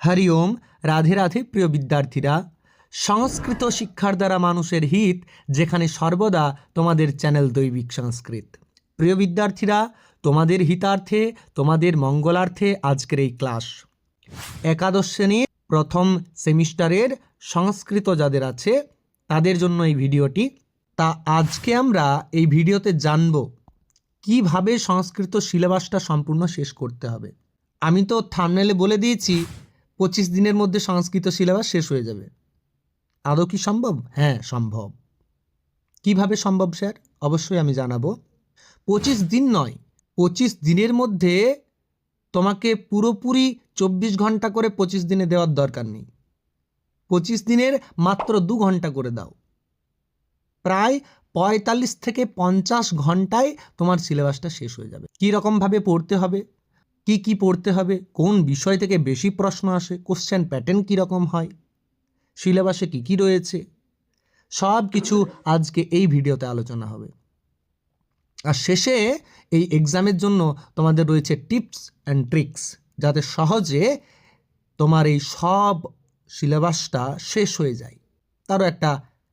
হরি ওম। রাধে রাধে প্রিয় বিদ্যার্থীরা, সংস্কৃত শিক্ষার দ্বারা মানুষের হিত, যেখানে সর্বদা তোমাদের চ্যানেল দৈবিক সংস্কৃত। প্রিয় বিদ্যার্থীরা, তোমাদের হিতার্থে, তোমাদের মঙ্গলার্থে আজকের এই ক্লাস একাদশ শ্রেণীর প্রথম সেমিস্টারের সংস্কৃত যাদের আছে তাদের জন্য এই ভিডিওটি। তা আজকে আমরা এই ভিডিওতে জানব কিভাবে সংস্কৃত সিলেবাসটা সম্পূর্ণ শেষ করতে হবে। আমি তো থাম্বনেলে বলে দিয়েছি 25 দিনের মধ্যে সংস্কৃত সিলেবাস শেষ হয়ে যাবে। আদৌ কি সম্ভব? হ্যাঁ, সম্ভব। কিভাবে সম্ভব স্যার? অবশ্যই আমি জানাবো। 25 দিন নয়, 25 দিনের মধ্যে তোমাকে পুরোপুরি 24 ঘন্টা করে 25 দিনে দেওয়ার দরকার নেই। 25 দিনের মাত্র 2 ঘন্টা করে দাও। প্রায় 45 থেকে 50 ঘন্টায় তোমার সিলেবাসটা শেষ হয়ে যাবে। কী রকমভাবে পড়তে হবে, কি পড়তে হবে, কোন বিষয় থেকে বেশি প্রশ্ন আসে, কোশ্চেন প্যাটার্ন কীরকম হয়, সিলেবাসে কি রয়েছে, সব কিছু আজকে এই ভিডিওতে আলোচনা হবে। আর শেষে এই এক্সামের জন্য তোমাদের রয়েছে টিপস অ্যান্ড ট্রিক্স, যাতে সহজে তোমার এই সব সিলেবাসটা শেষ হয়ে যায়। তারও একটা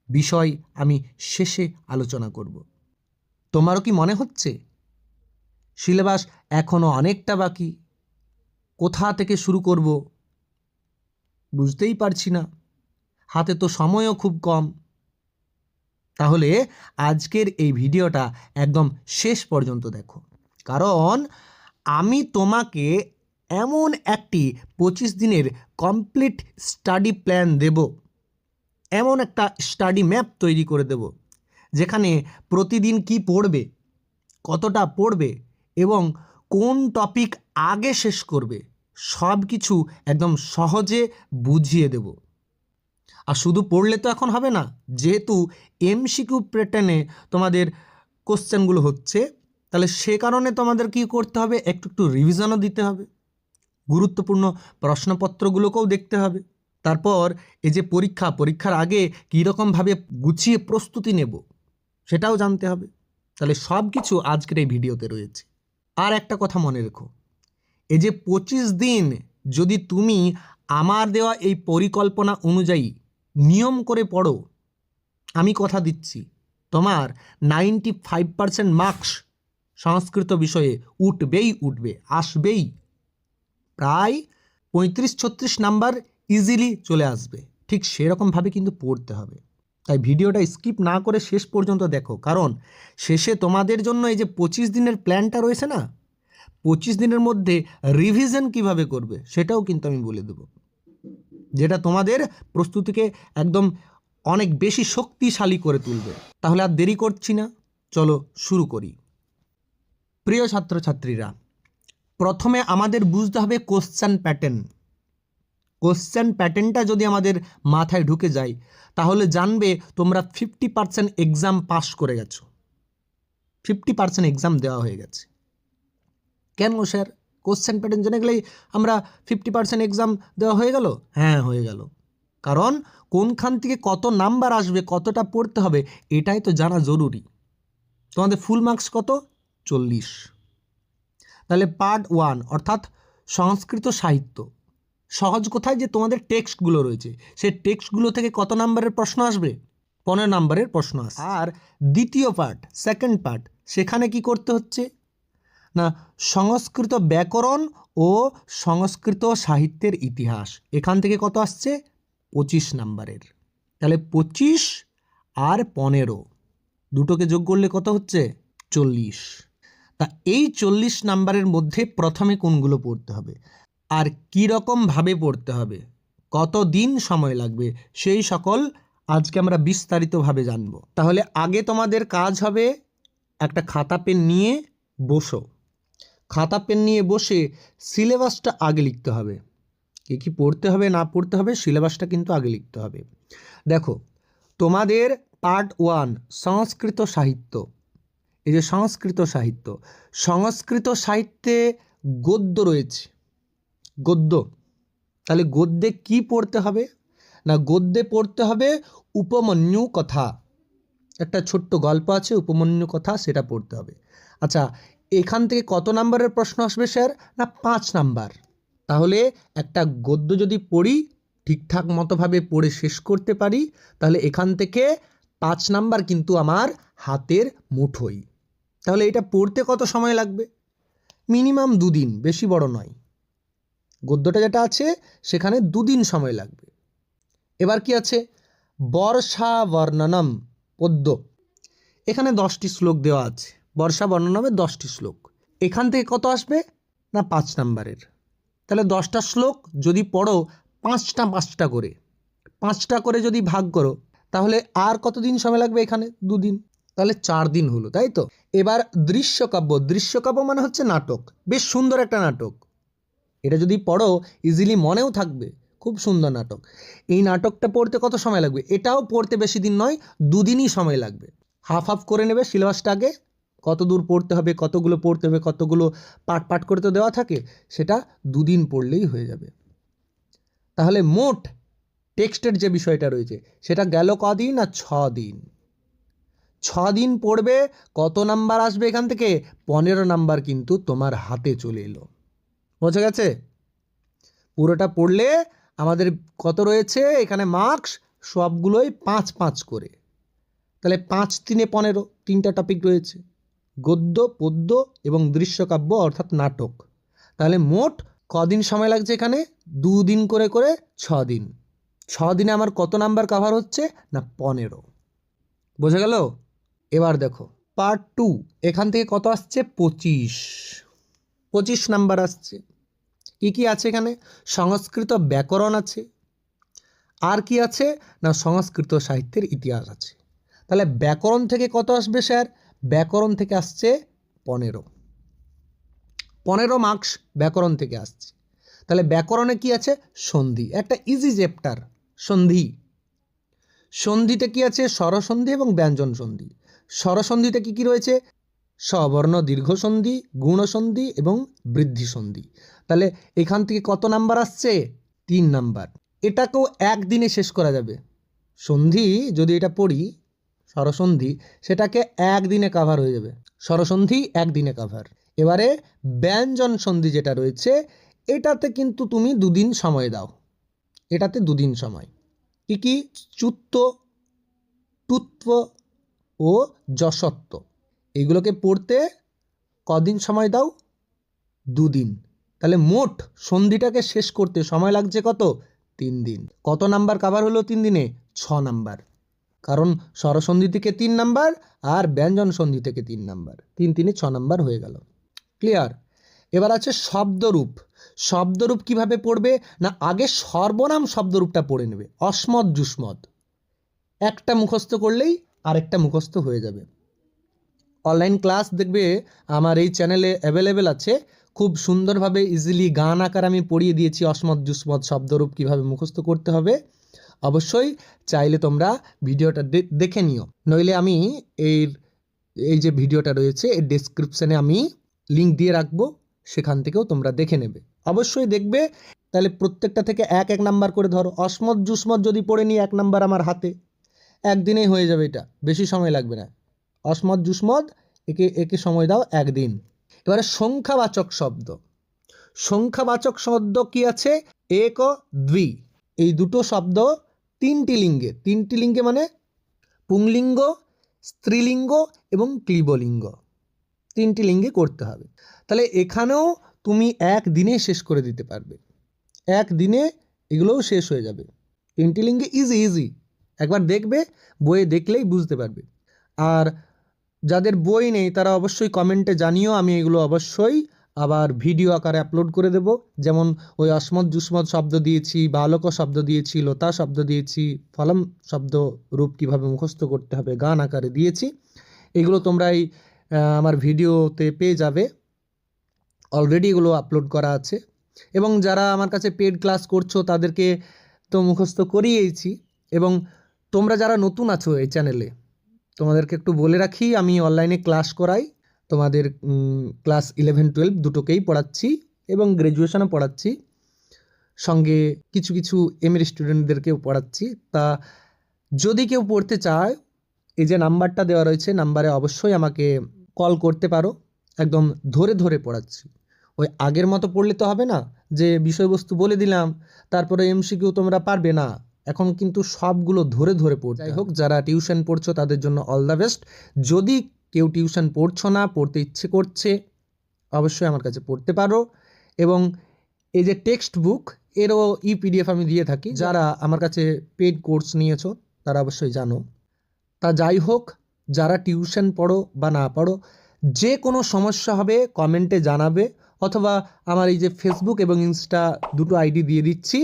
বিষয় আমি শেষে আলোচনা করব। তোমারও কি মনে হচ্ছে সিলেবাস এখনও অনেকটা বাকি? কোথা থেকে শুরু করব বুঝতেই পারছি না, হাতে তো সময়ও খুব কম। তাহলে আজকের এই ভিডিওটা একদম শেষ পর্যন্ত দেখো, কারণ আমি তোমাকে এমন একটি 25 দিনের কমপ্লিট স্টাডি প্ল্যান দেব, এমন একটা স্টাডি ম্যাপ তৈরি করে দেব, যেখানে প্রতিদিন কি পড়বে, কতটা পড়বে এবং কোন টপিক আগে শেষ করবে, সব কিছু একদম সহজে বুঝিয়ে দেব। আর শুধু পড়লে তো এখন হবে না, যেহেতু এমসিকিউ প্যাটার্নে তোমাদের কোশ্চেনগুলো হচ্ছে, তাহলে সে কারণে তোমাদের কি করতে হবে, একটু রিভিশনও দিতে হবে, গুরুত্বপূর্ণ প্রশ্নপত্রগুলোকেও দেখতে হবে। তারপর এই যে পরীক্ষার আগে কীরকমভাবে গুছিয়ে প্রস্তুতি নেব সেটাও জানতে হবে। তাহলে সব কিছু আজকের এই ভিডিওতে রয়েছে। আর একটা কথা মনে রেখো, এই যে 25 দিন যদি তুমি আমার দেওয়া এই পরিকল্পনা অনুযায়ী নিয়ম করে পড়ো, আমি কথা দিচ্ছি তোমার 95% মার্কস সংস্কৃত বিষয়ে উঠবে, আসবেই। প্রায় 35-36 নাম্বার ইজিলি চলে আসবে। ঠিক সেরকমভাবে কিন্তু পড়তে হবে। তাই ভিডিওটা স্কিপ না করে শেষ পর্যন্ত দেখো, কারণ শেষে তোমাদের জন্য এই যে 25 দিনের প্ল্যানটা রয়েছে না, 25 দিনের মধ্যে রিভিশন কিভাবে করবে সেটাও কিন্তু আমি বলে দেব, যেটা তোমাদের প্রস্তুতিকে একদম অনেক বেশি শক্তিশালী করে তুলবে। তাহলে আর দেরি করছি না, চলো শুরু করি। প্রিয় ছাত্রছাত্রীরা, প্রথমে আমাদের বুঝতে হবে কোশ্চেন প্যাটার্ন। কোশ্চেন প্যাটার্নটা যদি আমাদের মাথায় ঢুকে যায়, তাহলে জানবে তোমরা 50% এক্সাম পাস করে গেছো, 50% এক্সাম দেওয়া হয়ে গেছে। কেন স্যার, কোশ্চেন প্যাটার্ন জেনে গেলেই আমরা 50% এক্সাম দেওয়া হয়ে গেল? হ্যাঁ, হয়ে গেল। কারণ কোনখান থেকে কত নাম্বার আসবে, কতটা পড়তে হবে, এটাই তো জানা জরুরি। তোমাদের ফুল মার্কস কত? 40। তাহলে পার্ট 1 অর্থাৎ সংস্কৃত সাহিত্য সহজ কোথায়, যে তোমাদের টেক্সটগুলো রয়েছে, সেই টেক্সটগুলো থেকে কত নাম্বারের প্রশ্ন আসবে? 15 নাম্বারের প্রশ্ন আসবে। আর দ্বিতীয় পার্ট, সেকেন্ড পার্ট, সেখানে কি করতে হচ্ছে না, সংস্কৃত ব্যাকরণ ও সংস্কৃত সাহিত্যের ইতিহাস, এখান থেকে কত আসছে? 25 নাম্বারের। তাহলে 25 আর 15 দুটোকে যোগ করলে কত হচ্ছে? 40। তা এই 40 নাম্বারের মধ্যে প্রথমে কোনগুলো পড়তে হবে আর কীরকমভাবে পড়তে হবে, কত দিন সময় লাগবে, সেই সকল আজকে আমরা বিস্তারিতভাবে জানব। তাহলে আগে তোমাদের কাজ হবে, একটা খাতা পেন নিয়ে বসো। খাতা পেন নিয়ে বসে সিলেবাসটা আগে লিখতে হবে। কী পড়তে হবে না পড়তে হবে, সিলেবাসটা কিন্তু আগে লিখতে হবে। দেখো, তোমাদের পার্ট 1 সংস্কৃত সাহিত্য, এই যে সংস্কৃত সাহিত্যে গদ্য রয়েছে, গদ্য। তাহলে গদ্যে কি পড়তে হবে না, গদ্যে পড়তে হবে উপমন্যু কথা, একটা ছোট্ট গল্প আছে উপমন্যু কথা, সেটা পড়তে হবে। আচ্ছা, এখান থেকে কত নাম্বারের প্রশ্ন আসবে স্যার? না 5 নাম্বার। তাহলে একটা গদ্য যদি পড়ি, ঠিকঠাক মতোভাবে পড়ে শেষ করতে পারি, তাহলে এখান থেকে 5 নাম্বার কিন্তু আমার হাতের মুঠোই। তাহলে এটা পড়তে কত সময় লাগবে? মিনিমাম 2 দিন, বেশি বড় নয়। গদ্যটা যেটা আছে সেখানে 2 দিন সময় লাগবে। এবার কি আছে? বর্ষা বর্ণনম পদ্য। এখানে 10টি শ্লোক দেওয়া আছে। বর্ষা বর্ণনমে 10টি শ্লোক। এখান থেকে কত আসবে? না 5 নাম্বারের। তাহলে 10টা শ্লোক যদি পড়ো 5টা করে, 5টা করে যদি ভাগ করো, তাহলে আর কতদিন সময় লাগবে? এখানে 2 দিন। তাহলে 4 দিন হলো, তাই তো? এবার দৃশ্যকাব্য। দৃশ্যকাব্য মানে হচ্ছে নাটক। বেশ সুন্দর একটা নাটক। এটা যদি পড়ো ইজিলি মনেও থাকবে। খুব সুন্দর নাটক। এই নাটকটা পড়তে কত সময় লাগবে? এটাও পড়তে বেশি দিন নয়, 2 দিনই সময় লাগবে। হাফ হাফ করে নেবে সিলেবাসটা আগে, কত দূর পড়তে হবে, কতগুলো পড়তে হবে, কতগুলো পাঠ পাঠ করে তো দেওয়া থাকে, সেটা 2 দিন পড়লেই হয়ে যাবে। তাহলে মোট টেক্সটের যে বিষয়টা রয়েছে সেটা গেল কদিন? না 6 দিন। 6 দিন পড়বে, কত নাম্বার আসবে এখান থেকে? 15 নাম্বার কিন্তু তোমার হাতে চলে এলো। বোঝা গেছে? পুরোটা পড়লে আমাদের কত রয়েছে এখানে মার্কস? সবগুলোই 5 করে। তাহলে 5 3 15, 3টা টপিক রয়েছে, গদ্য, পদ্য এবং দৃশ্যকাব্য অর্থাৎ নাটক। তাহলে মোট কদিন সময় লাগছে এখানে? 2 দিন করে করে 6 দিন। 6 দিনে আমার কত নাম্বার কভার হচ্ছে? না 15। বোঝা গেল? এবার দেখো পার্ট 2। এখান থেকে কত আসছে? 25 নাম্বার আসছে। কি কি আছে এখানে? সংস্কৃত ব্যাকরণ আছে। আর কি আছে? না সংস্কৃত সাহিত্যের ইতিহাস আছে। তাহলে ব্যাকরণ থেকে কত আসবে স্যার? ব্যাকরণ থেকে আসছে 15 মার্কস ব্যাকরণ থেকে আসছে। তাহলে ব্যাকরণে কি আছে? সন্ধি, একটা ইজি চ্যাপ্টার। সন্ধি, সন্ধিতে কি আছে? স্বরসন্ধি এবং ব্যঞ্জন সন্ধি। স্বরসন্ধিতে কি কি রয়েছে? স্ববর্ণ দীর্ঘ সন্ধি, গুণসন্ধি এবং বৃদ্ধি সন্ধি। তাহলে এখান থেকে কত নাম্বার আসছে? 3 নাম্বার। এটাকেও একদিনে শেষ করা যাবে। সন্ধি যদি এটা পড়ি, স্বরসন্ধি, সেটাকে একদিনে কাভার হয়ে যাবে। স্বরসন্ধি একদিনে কাভার। এবারে ব্যঞ্জন সন্ধি যেটা রয়েছে, এটাতে কিন্তু তুমি 2 দিন সময় দাও। এটাতে 2 দিন সময়। কি কি? চুত্ব, টুত্ব ও যশত্ব। এইগুলোকে পড়তে কদিন সময় দাও? 2 দিন। তাহলে মোট সন্ধিটাকে শেষ করতে সময় লাগছে কত? 3 দিন। কত নাম্বার কভার হলো 3 দিনে? 6 নাম্বার। কারণ স্বরসন্ধি থেকে 3 নাম্বার আর ব্যঞ্জন সন্ধি থেকে 3 নাম্বার। 3 3 6 নাম্বার হয়ে গেল। ক্লিয়ার? এবার আছে শব্দরূপ। শব্দরূপ কিভাবে পড়বে? না আগে সর্বনাম শব্দরূপটা পড়ে নেবে। অস্মৎ যুষ্মৎ একটা মুখস্থ করলেই আরেকটা মুখস্থ হয়ে যাবে। অনলাইন ক্লাস দেখবে আমার এই চ্যানেলে অ্যাভেলেবেল আছে। খুব সুন্দরভাবে ইজিলি গান আকার আমি পড়িয়ে দিয়েছি অস্মৎ যুষ্মৎ শব্দরূপ কীভাবে মুখস্থ করতে হবে। অবশ্যই চাইলে তোমরা ভিডিওটা দেখে নিও, নইলে আমি এই যে ভিডিওটা রয়েছে এর ডেসক্রিপশানে আমি লিঙ্ক দিয়ে রাখবো, সেখান থেকেও তোমরা দেখে নেবে। অবশ্যই দেখবে। তাহলে প্রত্যেকটা থেকে 1 নাম্বার করে ধরো। অস্মৎ যুষ্মৎ যদি পড়ে নিই 1 নাম্বার আমার হাতে, একদিনেই হয়ে যাবে। এটা বেশি সময় লাগবে না। অস্মৎ যুষ্মৎ একে সময় দাও 1 দিন। এবারে সংখ্যাবাচক শব্দ। সংখ্যাবাচক শব্দ কি আছে? এক ও দ্বি, এই দুটো শব্দ 3টি লিঙ্গে। 3টি লিঙ্গে মানে পুংলিঙ্গ, স্ত্রীলিঙ্গ এবং ক্লীবলিঙ্গ। 3টি লিঙ্গে করতে হবে। তাহলে এখানেও তুমি 1 দিনে শেষ করে দিতে পারবে। 1 দিনে এগুলোও শেষ হয়ে যাবে। 3টি লিঙ্গে ইজি। একবার দেখবে, বইয়ে দেখলেই বুঝতে পারবে। আর যাদের বই নেই তারা অবশ্যই কমেন্টে জানিও, আমি এগুলো অবশ্যই আবার ভিডিও আকারে আপলোড করে দেব। যেমন ওই অস্মৎ যুষ্মৎ শব্দ দিয়েছি, বালক শব্দ দিয়েছি, লতা শব্দ দিয়েছি, ফলম শব্দ রূপ কীভাবে মুখস্থ করতে হবে গান আকারে দিয়েছি। এগুলো তোমরা এই আমার ভিডিওতে পেয়ে যাবে। অলরেডি এগুলো আপলোড করা আছে। এবং যারা আমার কাছে পেড ক্লাস করছো তাদেরকে তো মুখস্থ করিয়েছি। এবং তোমরা যারা নতুন আছো এই চ্যানেলে, তোমাদেরকে একটু বলে রাখি, আমি অনলাইনে ক্লাস করাই। তোমাদের ক্লাস 11 12 দুটোকেই পড়াচ্ছি এবং গ্র্যাজুয়েশনও পড়াচ্ছি। সঙ্গে কিছু কিছু এমএর স্টুডেন্টদেরকেও পড়াচ্ছি। তা যদি কেউ পড়তে চায়, এই যে নাম্বারটা দেওয়া রয়েছে, নাম্বারে অবশ্যই আমাকে কল করতে পারো। একদম ধরে ধরে পড়াচ্ছি। ওই আগের মতো পড়লে তো হবে না যে বিষয়বস্তু বলে দিলাম তারপরে এমসিকিউ তোমরা পারবে না। এখন কিন্তু সবগুলো ধরে ধরে পড়তে। যাই হোক, যারা টিউশন পড়ছো তাদের জন্য অল দ্য বেস্ট। যদি কেউ টিউশন পড়ছো না, পড়তে ইচ্ছে করছে, অবশ্যই আমার কাছে পড়তে পারো। এবং এই যে টেক্সট বুক, এরও পিডিএফ আমি দিয়ে থাকি। যারা আমার কাছে পেইড কোর্স নিয়েছো তারা অবশ্যই জানো। তা যাই হোক, যারা টিউশন পড়ো বা না পড়ো, যে কোনো সমস্যা হবে কমেন্টে জানাবে, অথবা আমার এই যে ফেসবুক এবং ইনস্টা দুটো আইডি দিয়ে দিচ্ছি,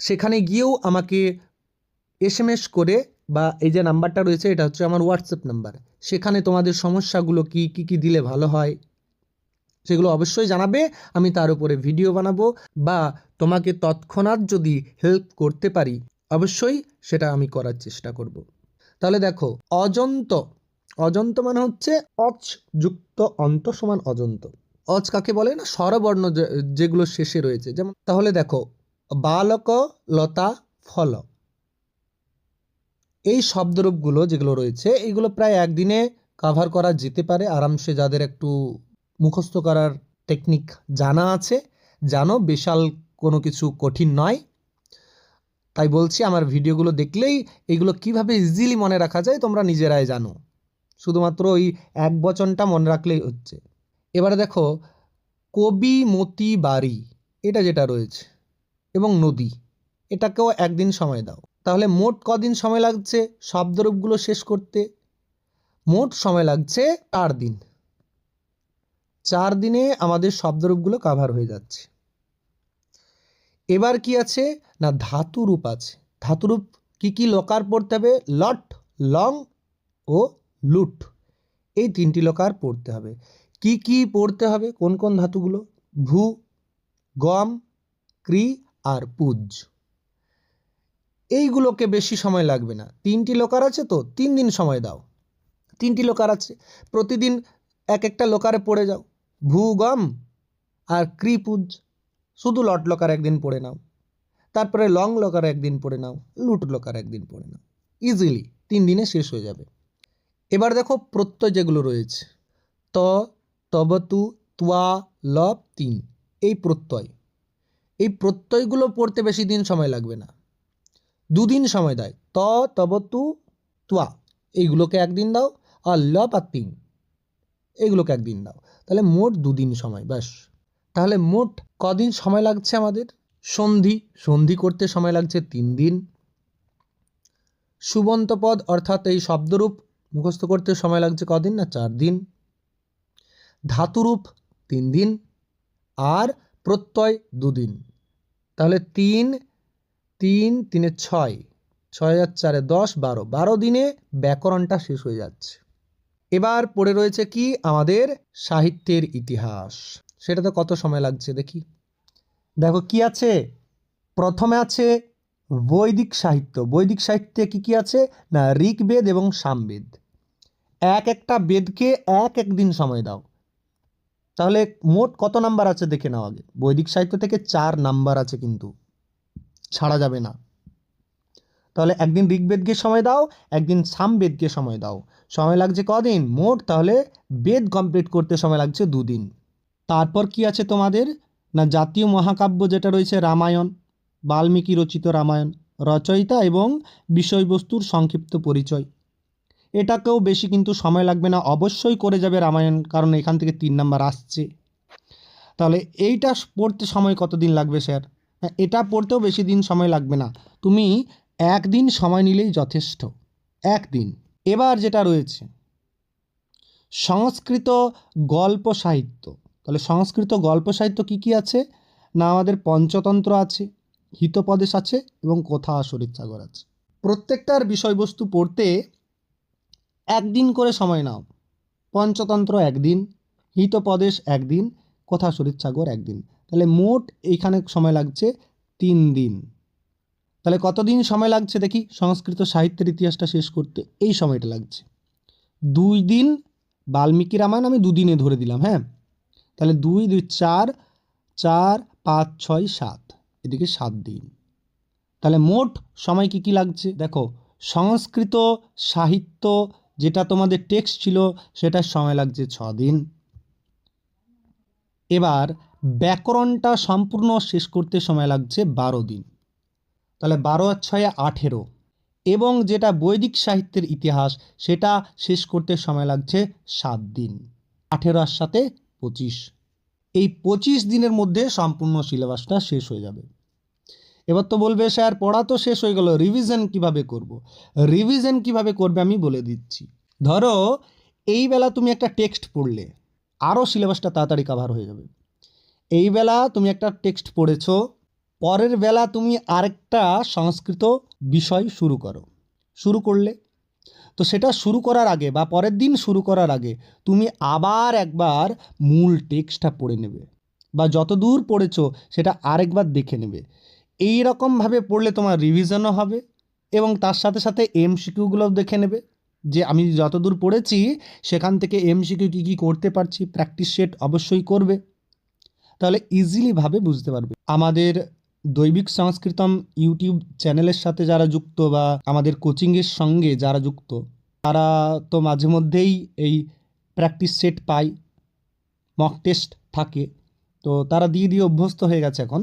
সেখানে গিয়েও আমাকে এসএমএস করে, বা এই যে নাম্বারটা রয়েছে এটা হচ্ছে আমার হোয়াটসঅ্যাপ নাম্বার, সেখানে তোমাদের সমস্যাগুলো কি কি দিলে ভালো হয় সেগুলো অবশ্যই জানাবে। আমি তার উপরে ভিডিও বানাবো, বা তোমাকে তৎক্ষণাৎ যদি হেল্প করতে পারি অবশ্যই সেটা আমি করার চেষ্টা করব। তাহলে দেখো, অজন্ত, অজন্ত মানে হচ্ছে অচ যুক্ত অন্ত সমান অজন্ত। অজ কাকে বলে না, স্বরবর্ণ যেগুলো শেষে রয়েছে, যেমন তাহলে দেখো, বালক লতা ফল, এই শব্দরূপগুলো যেগুলো রয়েছে এইগুলো প্রায় একদিনে কাভার করা যেতে পারে আরামসে। যাদের একটু মুখস্থ করার টেকনিক জানা আছে, জানো বিশাল কোনো কিছু কঠিন নয়। তাই বলছি, আমার ভিডিওগুলো দেখলেই এইগুলো কিভাবে ইজিলি মনে রাখা যায় তোমরা নিজেরাই জানো, শুধুমাত্র ওই এক বচনটা মনে রাখলেই হচ্ছে। এবারে দেখো, কবি মতি বাড়ি, এটা যেটা রয়েছে, এবং নদী, এটাকেও একদিন সময় দাও। তাহলে মোট কদিন সময় লাগছে শব্দরূপগুলো শেষ করতে? মোট সময় লাগছে 4 দিন। 4 দিনে আমাদের শব্দরূপগুলো কাভার হয়ে যাচ্ছে। এবার কি আছে না, ধাতুরূপ আছে। ধাতুরূপ কি কি লকার পড়তে হবে? লট, লং ও লুট, এই 3টি লকার পড়তে হবে। কি কি পড়তে হবে? কোন কোন ধাতুগুলো? ভূ, গম, ক্রি আর পুজ। এইগুলোকে বেশি সময় লাগবে না, 3টি লকার আছে তো 3 দিন সময় দাও। 3টি লকার আছে, প্রতিদিন এক একটা লকারে পড়ে যাও। ভূ, গম আর ক্রি, পুজ। শুধু লট লকার একদিন পড়ে নাও, তারপরে লং লকার একদিন পড়ে নাও, লুট লকার একদিন পড়ে নাও। ইজিলি 3 দিনে শেষ হয়ে যাবে। এবার দেখো, প্রত্যয় যেগুলো রয়েছে, ত, তবতু, ত্বা, লব, তিন, এই প্রত্যয়, এই প্রত্যয়গুলো পড়তে বেশি দিন সময় লাগবে না, 2 দিন সময় দেয়। ত, তবতু, ত্বা, এইগুলোকে একদিন দাও, আর লব আর তিন এইগুলোকে একদিন দাও। তাহলে মোট 2 দিন সময়, ব্যাস। তাহলে মোট কদিন সময় লাগছে আমাদের? সন্ধি, সন্ধি করতে সময় লাগছে 3 দিন। সুবন্ত পদ অর্থাৎ এই শব্দরূপ মুখস্থ করতে সময় লাগছে কদিন? না 4 দিন। ধাতুরূপ 3 দিন, আর প্রত্যয় 2 দিন। তাহলে 3 3 3 6, 6 আর 4 10, 12 দিনে ব্যাকরণটা শেষ হয়ে যাচ্ছে। এবার পড়ে রয়েছে কি আমাদের সাহিত্যের ইতিহাস, সেটাতে কত সময় লাগছে দেখি। দেখো কি আছে, প্রথমে আছে বৈদিক সাহিত্য। বৈদিক সাহিত্যে কি কি আছে না, ঋগ্বেদ এবং সামবেদ। এক একটা বেদকে এক এক দিন সময় দাও। তাহলে মোট কত নাম্বার আছে দেখে নাও আগে। বৈদিক সাহিত্য থেকে 4 নাম্বার আছে, কিন্তু ছাড়া যাবে না। তাহলে একদিন ঋগ্বেদকে সময় দাও, একদিন সামবেদকে সময় দাও। সময় লাগছে কদিন মোট? তাহলে বেদ কমপ্লিট করতে সময় লাগছে 2 দিন। তারপর কি আছে তোমাদের না, জাতীয় মহাকাব্য যেটা রয়েছে রামায়ণ, বাল্মীকি রচিত রামায়ণ, রচয়িতা এবং বিষয়বস্তুর সংক্ষিপ্ত পরিচয়। এটাকেও বেশি কিন্তু সময় লাগবে না, অবশ্যই করে যাবে রামায়ণ, কারণ এখান থেকে 3 নাম্বার আসছে। তাহলে এইটা পড়তে সময় কতদিন লাগবে স্যার? এটা পড়তেও বেশি দিন সময় লাগবে না, তুমি একদিন সময় নিলেই যথেষ্ট, একদিন। এবার যেটা রয়েছে সংস্কৃত গল্প সাহিত্য। তাহলে সংস্কৃত গল্প সাহিত্য কি কি আছে না, আমাদের পঞ্চতন্ত্র আছে, হিতোপদেশ আছে এবং কথা শরীরসাগর আছে। প্রত্যেকটার বিষয়বস্তু পড়তে একদিন করে সময় নাও। পঞ্চতন্ত্র একদিন, হিতোপদেশ একদিন, কথা শরীরসাগর একদিন। তাহলে মোট এইখানে সময় লাগছে 3 দিন। তাহলে কতদিন সময় লাগছে দেখি সংস্কৃত সাহিত্যের ইতিহাসটা শেষ করতে? এই সময়টা লাগছে 2 দিন। বাল্মীকি রামায়ণ আমি 2 দিনে ধরে দিলাম, হ্যাঁ। তাহলে 2 2 4, 4 5 6 7, এদিকে 7 দিন। তাহলে মোট সময় কি কি লাগছে দেখো। সংস্কৃত সাহিত্য যেটা তোমাদের টেক্সট ছিল সেটার সময় লাগছে 6 দিন। এবার ব্যাকরণটা সম্পূর্ণ শেষ করতে সময় লাগছে 12 দিন, তাহলে 12 আর 6 18, এবং যেটা বৈদিক সাহিত্যের ইতিহাস সেটা শেষ করতে সময় লাগছে 7 দিন, 18 আর 7 25। এই 25 দিনের মধ্যে সম্পূর্ণ সিলেবাসটা শেষ হয়ে যাবে। এবার তো বলবে স্যার পড়া তো শেষ হয়ে গেল, রিভিশন কিভাবে করব? রিভিশন কিভাবে করবে আমি বলে দিচ্ছি। ধরো এই বেলা তুমি একটা টেক্সট পড়লে, আরও সিলেবাসটা তাড়াতাড়ি কভার হয়ে যাবে। এই বেলা তুমি একটা টেক্সট পড়েছো, পরের বেলা তুমি আরেকটা সংস্কৃত বিষয় শুরু করলে, তো সেটা শুরু করার আগে বা পরের দিন শুরু করার আগে তুমি আবার একবার মূল টেক্সটটা পড়ে নেবে, বা যত দূর পড়েছো সেটা আরেকবার দেখে নেবে। এই রকমভাবে পড়লে তোমার রিভিশনও হবে এবং তার সাথে সাথে এমসিকিউগুলোও দেখে নেবে যে আমি যতদূর পড়েছি সেখান থেকে এমসিকিউ কী কী করতে পারছি, প্র্যাকটিস সেট অবশ্যই করবে, তাহলে ইজিলিভাবে বুঝতে পারবে। আমাদের দৈবিক সংস্কৃতম ইউটিউব চ্যানেলের সাথে যারা যুক্ত বা আমাদের কোচিংয়ের সঙ্গে যারা যুক্ত, তারা তো মাঝে মধ্যেই এই প্র্যাকটিস সেট পায়, মক টেস্ট থাকে, তো তারা দিয়ে দিয়ে অভ্যস্ত হয়ে গেছে এখন।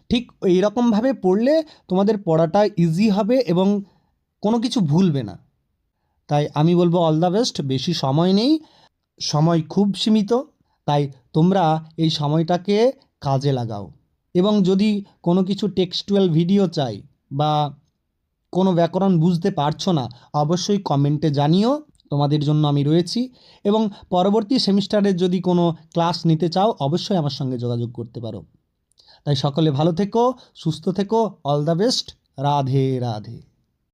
ঠিক এইরকমভাবে পড়লে তোমাদের পড়াটা ইজি হবে এবং কোনো কিছু ভুলবে না। তাই আমি বলবো অল দ্য বেস্ট। বেশি সময় নেই, সময় খুব সীমিত, তাই তোমরা এই সময়টাকে কাজে লাগাও। এবং যদি কোনো কিছু টেক্সটুয়াল ভিডিও চাই বা কোনো ব্যাকরণ বুঝতে পারছো না, অবশ্যই কমেন্টে জানিও, তোমাদের জন্য আমি রয়েছি। এবং পরবর্তী সেমিস্টারের যদি কোনো ক্লাস নিতে চাও অবশ্যই আমার সঙ্গে যোগাযোগ করতে পারো। তাই সকলে ভালো থেকো, সুস্থ থেকো, all the best, Radhe Radhe.